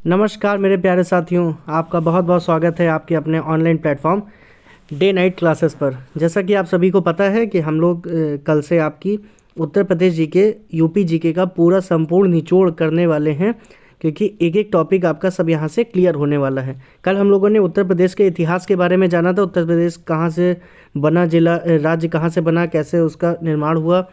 नमस्कार मेरे प्यारे साथियों, आपका बहुत बहुत स्वागत है आपके अपने online platform day night classes पर। जैसा कि आप सभी को पता है कि हम लोग कल से आपकी Uttar Pradesh GK, UP GK का पूरा संपूर्ण निचोड़ करने वाले हैं, क्योंकि एक एक टॉपिक आपका सब यहाँ से क्लियर होने वाला है। कल हम लोगों ने उत्तर प्रदेश के इतिहास के बारे में जाना था। उत्तर प्रदेश कहाँ से बना, जिला राज्य कहाँ से बना, कैसे उसका निर्माण हुआ,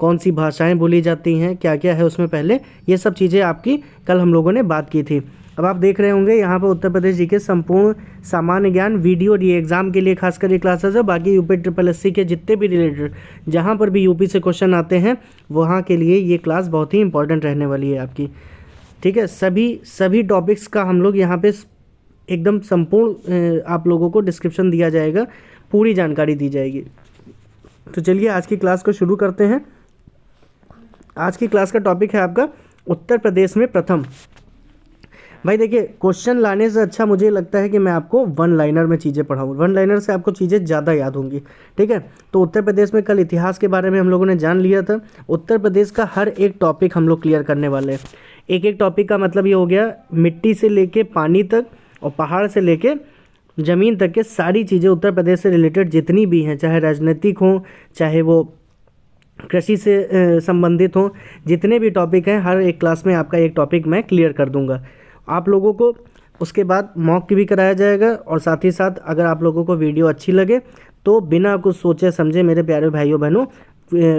कौन सी भाषाएं बोली जाती हैं, क्या क्या है उसमें पहले, ये सब चीज़ें आपकी कल हम लोगों ने बात की थी। अब आप देख रहे होंगे यहाँ पर उत्तर प्रदेश जी के संपूर्ण सामान्य ज्ञान वीडियो री एग्ज़ाम के लिए खासकर ये क्लासेस है। बाकी यूपी SSC के जितने भी रिलेटेड जहाँ पर भी यूपी से क्वेश्चन आते हैं वहाँ के लिए ये क्लास बहुत ही इंपॉर्टेंट रहने वाली है आपकी। ठीक है, सभी टॉपिक्स का हम लोग यहाँ पे एकदम संपूर्ण आप लोगों को डिस्क्रिप्शन दिया जाएगा, पूरी जानकारी दी जाएगी। तो चलिए आज की क्लास को शुरू करते हैं। आज की क्लास का टॉपिक है आपका उत्तर प्रदेश में प्रथम। भाई देखिए, क्वेश्चन लाने से अच्छा मुझे लगता है कि मैं आपको वन लाइनर में चीज़ें पढ़ाऊँ। वन लाइनर से आपको चीज़ें ज़्यादा याद होंगी। ठीक है, तो उत्तर प्रदेश में कल इतिहास के बारे में हम लोगों ने जान लिया था। उत्तर प्रदेश का हर एक टॉपिक हम लोग क्लियर करने वाले हैं। एक एक टॉपिक का मतलब ये हो गया, मिट्टी से लेके पानी तक और पहाड़ से लेके ज़मीन तक के सारी चीज़ें उत्तर प्रदेश से रिलेटेड जितनी भी हैं, चाहे राजनीतिक हों, चाहे वो कृषि से संबंधित हों, जितने भी टॉपिक हैं हर एक क्लास में आपका एक टॉपिक मैं क्लियर कर दूंगा आप लोगों को। उसके बाद मॉक भी कराया जाएगा, और साथ ही साथ अगर आप लोगों को वीडियो अच्छी लगे तो बिना कुछ सोचे समझे मेरे प्यारे भाइयों बहनों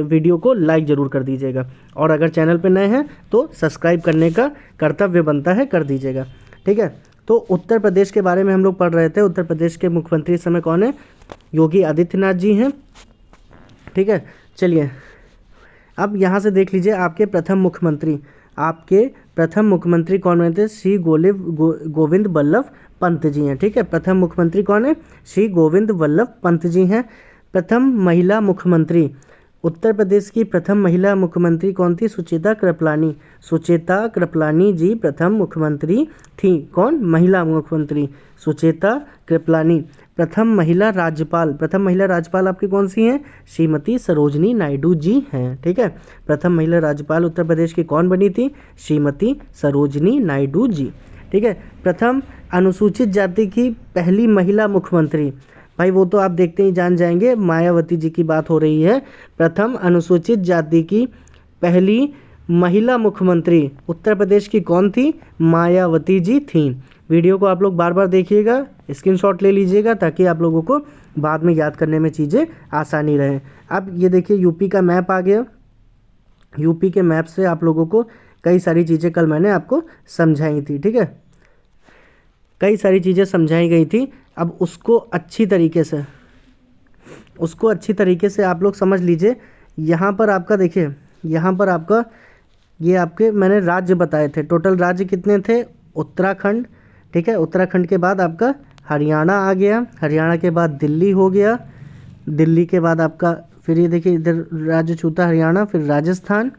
वीडियो को लाइक ज़रूर कर दीजिएगा, और अगर चैनल पर नए हैं तो सब्सक्राइब करने का कर्तव्य बनता है, कर दीजिएगा। ठीक है, तो उत्तर प्रदेश के बारे में हम लोग पढ़ रहे थे। उत्तर प्रदेश के मुख्यमंत्री इस समय कौन है? योगी आदित्यनाथ जी हैं। ठीक है, चलिए अब यहाँ से देख लीजिए, आपके प्रथम मुख्यमंत्री कौन बने थे? श्री गोविंद वल्लभ पंत जी हैं। ठीक है, प्रथम मुख्यमंत्री कौन है? श्री गोविंद वल्लभ पंत जी हैं। प्रथम महिला मुख्यमंत्री, उत्तर प्रदेश की प्रथम महिला मुख्यमंत्री कौन थी? सुचेता कृपलानी जी प्रथम मुख्यमंत्री थी। कौन? महिला मुख्यमंत्री सुचेता कृपलानी। प्रथम महिला राज्यपाल आपकी कौन सी हैं? श्रीमती सरोजनी नायडू जी हैं। ठीक है, प्रथम महिला राज्यपाल उत्तर प्रदेश की कौन बनी थी? श्रीमती सरोजनी नायडू जी। ठीक है, प्रथम अनुसूचित जाति की पहली महिला मुख्यमंत्री, भाई वो तो आप देखते ही जान जाएंगे, मायावती जी की बात हो रही है। प्रथम अनुसूचित जाति की पहली महिला मुख्यमंत्री उत्तर प्रदेश की कौन थी? मायावती जी थी। वीडियो को आप लोग बार बार देखिएगा, स्क्रीनशॉट ले लीजिएगा, ताकि आप लोगों को बाद में याद करने में चीज़ें आसानी रहे। अब ये देखिए, यूपी का मैप आ गया। यूपी के मैप से आप लोगों को कई सारी चीज़ें कल मैंने आपको समझाई थी। ठीक है, कई सारी चीज़ें समझाई गई थी। अब उसको अच्छी तरीके से आप लोग समझ लीजिए। यहाँ पर आपका देखिए, यहाँ पर आपका ये आपके मैंने राज्य बताए थे। टोटल राज्य कितने थे? उत्तराखंड। ठीक है, उत्तराखंड के बाद आपका हरियाणा आ गया, हरियाणा के बाद दिल्ली हो गया, दिल्ली के बाद आपका फिर ये देखिए इधर राज्य छूता हरियाणा, फिर राजस्थान,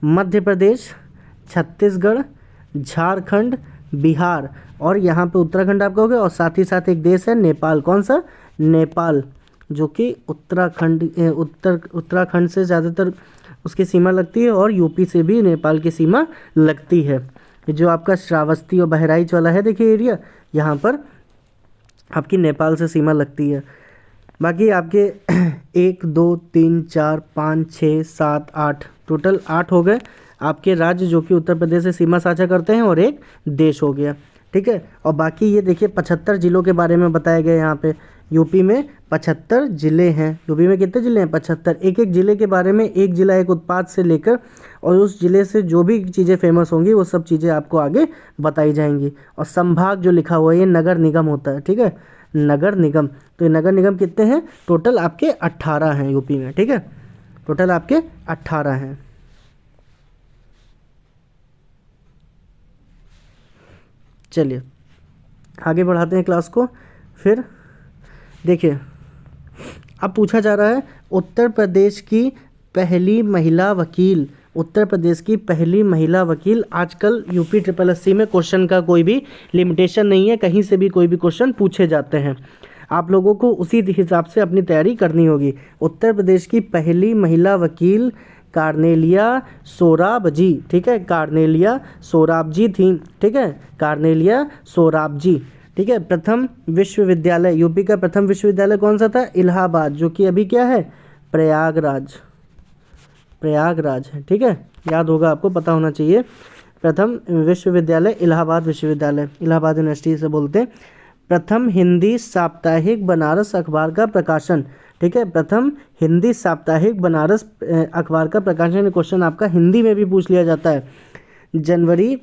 मध्य प्रदेश, छत्तीसगढ़, झारखंड, बिहार, और यहाँ पे उत्तराखंड आपका हो गया। और साथ ही साथ एक देश है नेपाल। कौन सा? नेपाल, जो कि उत्तराखंड से ज़्यादातर उसकी सीमा लगती है, और यूपी से भी नेपाल की सीमा लगती है। जो आपका श्रावस्ती और बहराइच वाला है देखिए एरिया, यहाँ पर आपकी नेपाल से सीमा लगती है। बाकी आपके 1 2 3 4 5 6 7 8 टोटल 8 हो गए आपके राज्य, जो कि उत्तर प्रदेश से सीमा साझा करते हैं, और एक देश हो गया। ठीक है, और बाकी ये देखिए 75 जिलों के बारे में बताया गया यहाँ पे। यूपी में 75 ज़िले हैं। यूपी में कितने ज़िले हैं? 75। एक एक ज़िले के बारे में, एक ज़िला एक उत्पाद से लेकर और उस ज़िले से जो भी चीज़ें फेमस होंगी वो सब चीज़ें आपको आगे बताई जाएंगी। और संभाग जो लिखा हुआ है ये नगर निगम होता है। ठीक है, नगर निगम। तो ये नगर निगम कितने हैं? टोटल आपके 18 हैं यूपी में। ठीक है, टोटल आपके 18 हैं। चलिए आगे बढ़ाते हैं क्लास को। फिर देखिए, अब पूछा जा रहा है उत्तर प्रदेश की पहली महिला वकील। उत्तर प्रदेश की पहली महिला वकील। आजकल यूपी SSC में क्वेश्चन का कोई भी लिमिटेशन नहीं है, कहीं से भी कोई भी क्वेश्चन पूछे जाते हैं। आप लोगों को उसी हिसाब से अपनी तैयारी करनी होगी। उत्तर प्रदेश की पहली महिला वकील कार्नेलिया सोराबजी, ठीक है, कार्नेलिया सोराबजी थी, ठीक है, कार्नेलिया सोराबजी, ठीक है। प्रथम विश्वविद्यालय, यूपी का प्रथम विश्वविद्यालय कौन सा था? इलाहाबाद, जो कि अभी क्या है? प्रयागराज, प्रयागराज है, ठीक है, याद होगा आपको, पता होना चाहिए। प्रथम विश्वविद्यालय इलाहाबाद विश्वविद्यालय, इलाहाबाद यूनिवर्सिटी से बोलते हैं। प्रथम हिंदी साप्ताहिक बनारस अखबार का प्रकाशन, ठीक है, प्रथम हिंदी साप्ताहिक बनारस अखबार का प्रकाशन। क्वेश्चन आपका हिंदी में भी पूछ लिया जाता है। जनवरी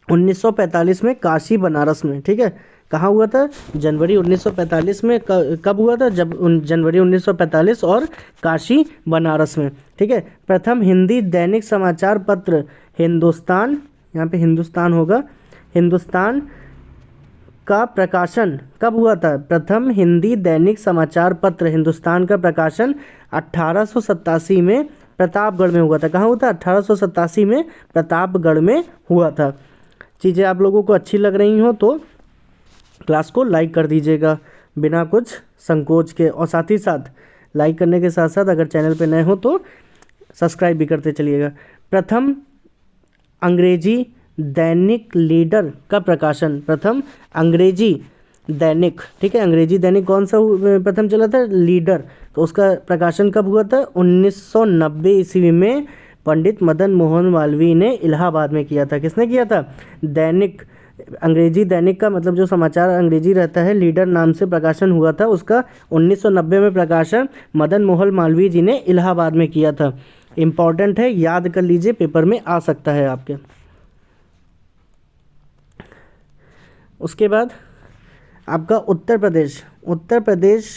1945 में काशी बनारस में, ठीक है, कहाँ हुआ था? जनवरी 1945 में। कब हुआ था? जब जनवरी 1945 और काशी बनारस में, ठीक है। प्रथम हिंदी दैनिक समाचार पत्र हिंदुस्तान, यहाँ पे हिंदुस्तान होगा, हिंदुस्तान का प्रकाशन कब हुआ था? प्रथम हिंदी दैनिक समाचार पत्र हिंदुस्तान का प्रकाशन 1887 में प्रतापगढ़ में हुआ था। कहाँ हुआ था? 1887 में प्रतापगढ़ में हुआ था। चीज़ें आप लोगों को अच्छी लग रही हो तो क्लास को लाइक कर दीजिएगा बिना कुछ संकोच के, और साथ ही साथ लाइक करने के साथ साथ अगर चैनल पे नए हो तो सब्सक्राइब भी करते चलिएगा। प्रथम अंग्रेजी दैनिक लीडर का प्रकाशन, प्रथम अंग्रेजी दैनिक, ठीक है, अंग्रेजी दैनिक कौन सा प्रथम चला था? लीडर। तो उसका प्रकाशन कब हुआ था? 1990 ईस्वी में पंडित मदन मोहन मालवीय ने इलाहाबाद में किया था। किसने किया था? दैनिक, अंग्रेजी दैनिक का मतलब जो समाचार अंग्रेजी रहता है, लीडर नाम से प्रकाशन हुआ था, उसका 1990 में प्रकाशन मदन मोहन मालवीय जी ने इलाहाबाद में किया था। इम्पॉर्टेंट है, याद कर लीजिए, पेपर में आ सकता है आपके। उसके बाद आपका उत्तर प्रदेश, उत्तर प्रदेश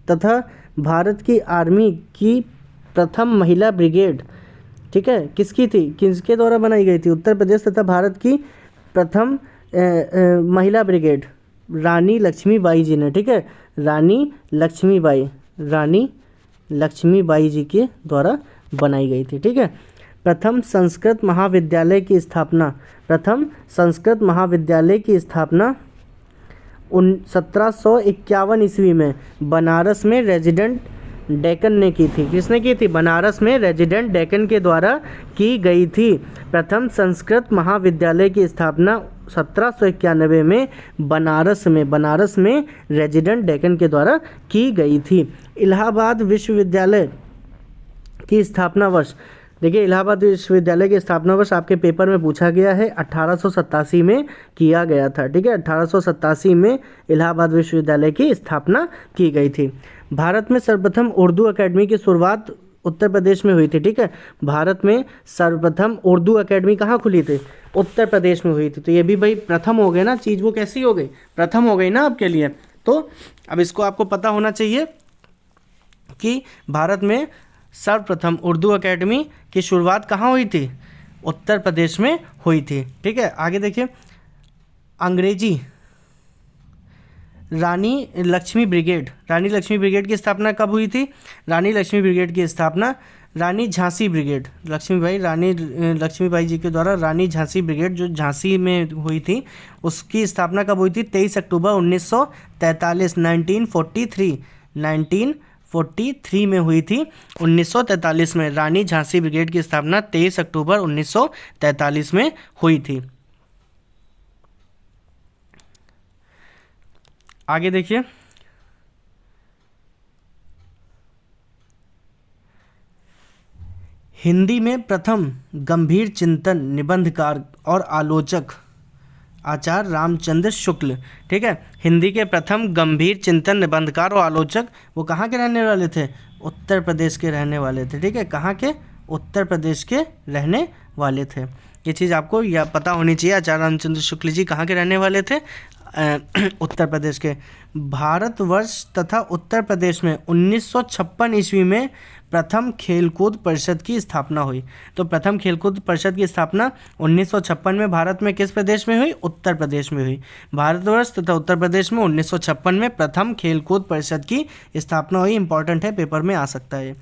तथा भारत की आर्मी की प्रथम महिला ब्रिगेड, ठीक है, किसकी थी? किसके द्वारा बनाई गई थी? उत्तर प्रदेश तथा भारत की प्रथम महिला ब्रिगेड रानी लक्ष्मीबाई जी ने, ठीक है, रानी लक्ष्मीबाई, रानी लक्ष्मीबाई जी के द्वारा बनाई गई थी, ठीक है। प्रथम संस्कृत महाविद्यालय की स्थापना, प्रथम संस्कृत महाविद्यालय की स्थापना 1751 ईस्वी में बनारस में रेजिडेंट डेकन ने की थी। किसने की थी? बनारस में रेजिडेंट डेकन के द्वारा की गई थी। प्रथम संस्कृत महाविद्यालय की स्थापना 1791 में बनारस में रेजिडेंट डेकन के द्वारा की गई थी। इलाहाबाद विश्वविद्यालय की स्थापना वर्ष, देखिए इलाहाबाद विश्वविद्यालय की स्थापना वर्ष आपके पेपर में पूछा गया है, 1887 में किया गया था, ठीक है, 1887 में इलाहाबाद विश्वविद्यालय की स्थापना की गई थी। भारत में सर्वप्रथम उर्दू अकेडमी की शुरुआत उत्तर प्रदेश में हुई थी, ठीक है, भारत में सर्वप्रथम उर्दू अकेडमी कहाँ खुली थी? उत्तर प्रदेश में हुई थी। तो ये भी भाई प्रथम हो गए ना, चीज़ वो कैसी हो गई? प्रथम हो गई ना आपके लिए। तो अब इसको आपको पता होना चाहिए कि भारत में सर्वप्रथम उर्दू एकेडमी की शुरुआत कहाँ हुई थी? उत्तर प्रदेश में हुई थी, ठीक है। आगे देखिए, अंग्रेजी रानी लक्ष्मी ब्रिगेड, रानी लक्ष्मी ब्रिगेड की स्थापना कब हुई थी? रानी लक्ष्मी ब्रिगेड की स्थापना रानी झांसी ब्रिगेड, रानी लक्ष्मीबाई जी के द्वारा रानी झांसी ब्रिगेड जो झांसी में हुई थी, उसकी स्थापना कब हुई थी? 23 अक्टूबर 1943, 1943 में हुई थी। 1943 में रानी झांसी ब्रिगेड की स्थापना 23 अक्टूबर 1943 में हुई थी। आगे देखिए, हिंदी में प्रथम गंभीर चिंतन निबंधकार और आलोचक आचार्य रामचंद्र शुक्ल, ठीक है, हिंदी के प्रथम गंभीर चिंतन निबंधकार और आलोचक वो कहाँ के रहने वाले थे? उत्तर प्रदेश के रहने वाले थे, ठीक है, कहाँ के? उत्तर प्रदेश के रहने वाले थे। ये चीज़ आपको या पता होनी चाहिए, आचार्य रामचंद्र शुक्ल जी कहाँ के रहने वाले थे? उत्तर प्रदेश के। भारतवर्ष तथा उत्तर प्रदेश में 1956 ईस्वी में प्रथम खेलकूद परिषद की स्थापना हुई। तो प्रथम खेलकूद परिषद की स्थापना 1956 में भारत में किस प्रदेश में हुई? उत्तर प्रदेश में हुई। भारतवर्ष तथा उत्तर प्रदेश में 1956 में प्रथम खेलकूद परिषद की स्थापना हुई। इंपॉर्टेंट है, पेपर में आ सकता है।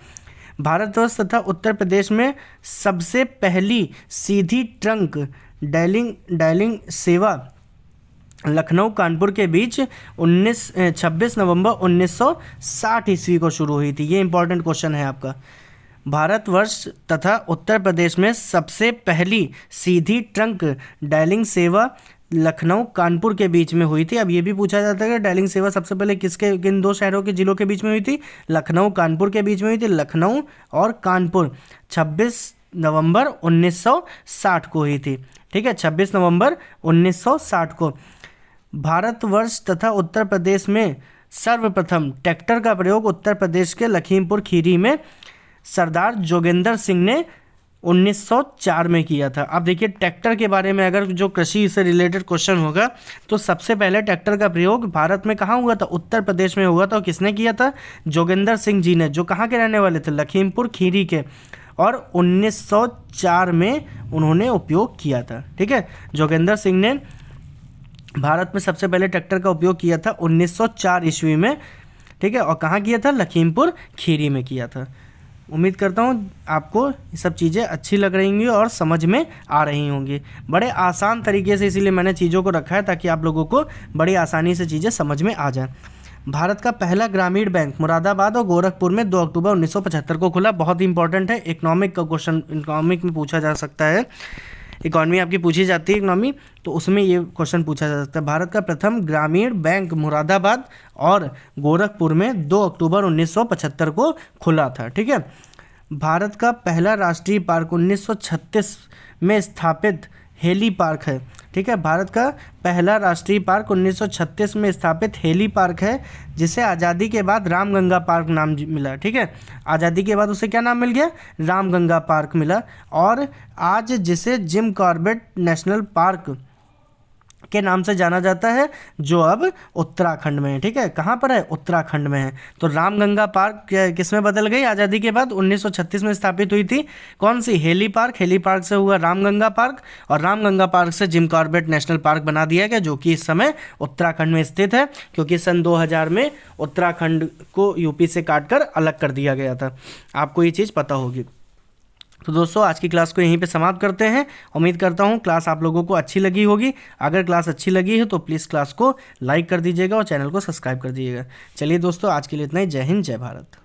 भारतवर्ष तथा उत्तर प्रदेश में सबसे पहली सीधी ट्रंक डायलिंग सेवा लखनऊ कानपुर के बीच 26 नवंबर 1960 ईस्वी को शुरू हुई थी। ये इंपॉर्टेंट क्वेश्चन है आपका। भारतवर्ष तथा उत्तर प्रदेश में सबसे पहली सीधी ट्रंक डायलिंग सेवा लखनऊ कानपुर के बीच में हुई थी। अब ये भी पूछा जाता है कि डायलिंग सेवा सबसे पहले किन दो शहरों के जिलों के बीच में हुई थी? लखनऊ कानपुर के बीच में हुई थी। लखनऊ और कानपुर 26 नवंबर 1960 को हुई थी। ठीक है, 26 नवंबर 1960 को। भारतवर्ष तथा उत्तर प्रदेश में सर्वप्रथम ट्रैक्टर का प्रयोग उत्तर प्रदेश के लखीमपुर खीरी में सरदार जोगेंद्र सिंह ने 1904 में किया था। अब देखिए ट्रैक्टर के बारे में अगर जो कृषि से रिलेटेड क्वेश्चन होगा तो सबसे पहले ट्रैक्टर का प्रयोग भारत में कहाँ हुआ था? उत्तर प्रदेश में हुआ था। और किसने किया था? जोगेंद्र सिंह जी ने, जो कहाँ के रहने वाले थे? लखीमपुर खीरी के। और 1904 में उन्होंने उपयोग किया था। ठीक है, जोगेंद्र सिंह ने भारत में सबसे पहले ट्रैक्टर का उपयोग किया था 1904 ईस्वी में। ठीक है, और कहाँ किया था? लखीमपुर खीरी में किया था। उम्मीद करता हूँ आपको ये सब चीज़ें अच्छी लग रही होंगी और समझ में आ रही होंगी। बड़े आसान तरीके से इसीलिए मैंने चीज़ों को रखा है ताकि आप लोगों को बड़ी आसानी से चीज़ें समझ में आ जाएं। भारत का पहला ग्रामीण बैंक मुरादाबाद और गोरखपुर में 2 अक्टूबर 1975 को खुला। बहुत ही इंपॉर्टेंट है, इकोनॉमिक का क्वेश्चन इकोनॉमिक में पूछा जा सकता है। इकॉनमी आपकी पूछी जाती है इकोनॉमी, तो उसमें ये क्वेश्चन पूछा जा सकता है। भारत का प्रथम ग्रामीण बैंक मुरादाबाद और गोरखपुर में 2 अक्टूबर 1975 को खुला था। ठीक है, भारत का पहला राष्ट्रीय पार्क 1936 में स्थापित हेली पार्क है। ठीक है, भारत का पहला राष्ट्रीय पार्क 1936 में स्थापित हेली पार्क है, जिसे आज़ादी के बाद रामगंगा पार्क नाम मिला। ठीक है, आज़ादी के बाद उसे क्या नाम मिल गया? रामगंगा पार्क मिला। और आज जिसे जिम कॉर्बेट नेशनल पार्क के नाम से जाना जाता है, जो अब उत्तराखंड में है। ठीक है, कहाँ पर है? उत्तराखंड में है। तो रामगंगा पार्क किस में बदल गई? आज़ादी के बाद 1936 में स्थापित हुई थी। कौन सी? Hailey park. हेली पार्क से हुआ रामगंगा पार्क और रामगंगा पार्क से जिम कॉर्बेट नेशनल पार्क बना दिया गया, जो कि इस समय उत्तराखंड में स्थित है, क्योंकि सन 2000 में उत्तराखंड को यूपी से काटकर अलग कर दिया गया था। आपको ये चीज़ पता होगी। तो दोस्तों आज की क्लास को यहीं पे समाप्त करते हैं। उम्मीद करता हूँ क्लास आप लोगों को अच्छी लगी होगी। अगर क्लास अच्छी लगी है तो प्लीज़ क्लास को लाइक कर दीजिएगा और चैनल को सब्सक्राइब कर दीजिएगा। चलिए दोस्तों आज के लिए इतना ही। जय हिंद, जय भारत।